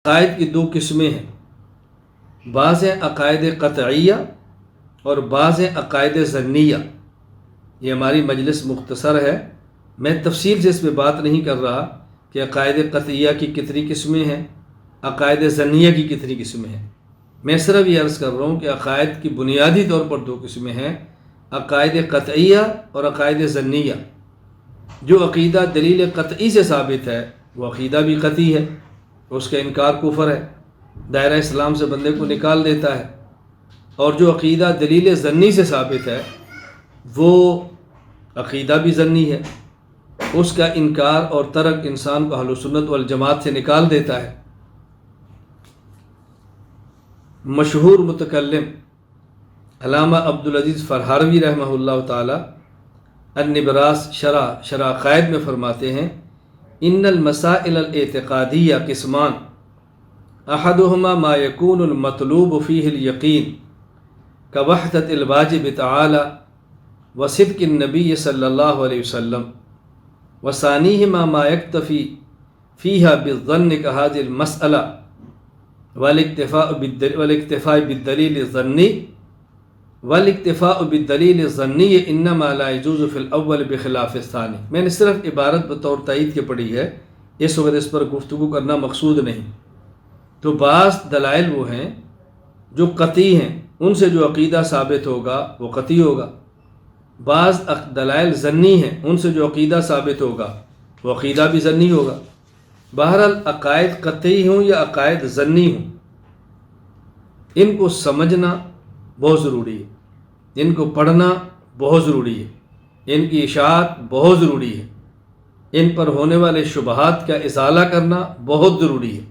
عقائد کی دو قسمیں ہیں، بعض ہیں عقائد قطعیہ اور بعض ہیں عقائد ظنیہ۔ یہ ہماری مجلس مختصر ہے، میں تفصیل سے اس پہ بات نہیں کر رہا کہ عقائد قطعیہ کی کتنی قسمیں ہیں، عقائد ظنیہ کی کتنی قسمیں ہیں۔ میں صرف یہ عرض کر رہا ہوں کہ عقائد کی بنیادی طور پر دو قسمیں ہیں، عقائد قطعیہ اور عقائد ظنیہ۔ جو عقیدہ دلیل قطعی سے ثابت ہے وہ عقیدہ بھی قطعی ہے، اس کا انکار کفر ہے، دائرہ اسلام سے بندے کو نکال دیتا ہے۔ اور جو عقیدہ دلیل ظنی سے ثابت ہے وہ عقیدہ بھی ظنی ہے، اس کا انکار اور ترک انسان کو اہل سنت والجماعت سے نکال دیتا ہے۔ مشہور متکلم علامہ عبدالعزیز فرہاروی رحمہ اللہ تعالی النبراس شرح عقائد میں فرماتے ہیں، ان المسائل الاعتقادیہ قسمان، احدہما ما یکون المطلوب فیہ الیقین کوحدۃ الواجب تعالی وصدق النبی صلی اللہ علیہ وسلم، وثانیہما ما یکتفی فیہا بالظن کہذہ المسئلہ والاکتفاء بالدلیل الظنی والاکتفاء بالدلیل الظنی انما لا يجوز فی الاول بخلاف الثانی۔ میں نے صرف عبارت بطور تائید کے پڑھی ہے، اس وقت اس پر گفتگو کرنا مقصود نہیں۔ تو بعض دلائل وہ ہیں جو قطعی ہیں، ان سے جو عقیدہ ثابت ہوگا وہ قطعی ہوگا، بعض دلائل ظنی ہیں، ان سے جو عقیدہ ثابت ہوگا وہ عقیدہ بھی ظنی ہوگا۔ بہرحال عقائد قطعی ہوں یا عقائد ظنی ہوں، ان کو سمجھنا بہت ضروری ہے، ان کو پڑھنا بہت ضروری ہے، ان کی اشاعت بہت ضروری ہے، ان پر ہونے والے شبہات کا ازالہ کرنا بہت ضروری ہے۔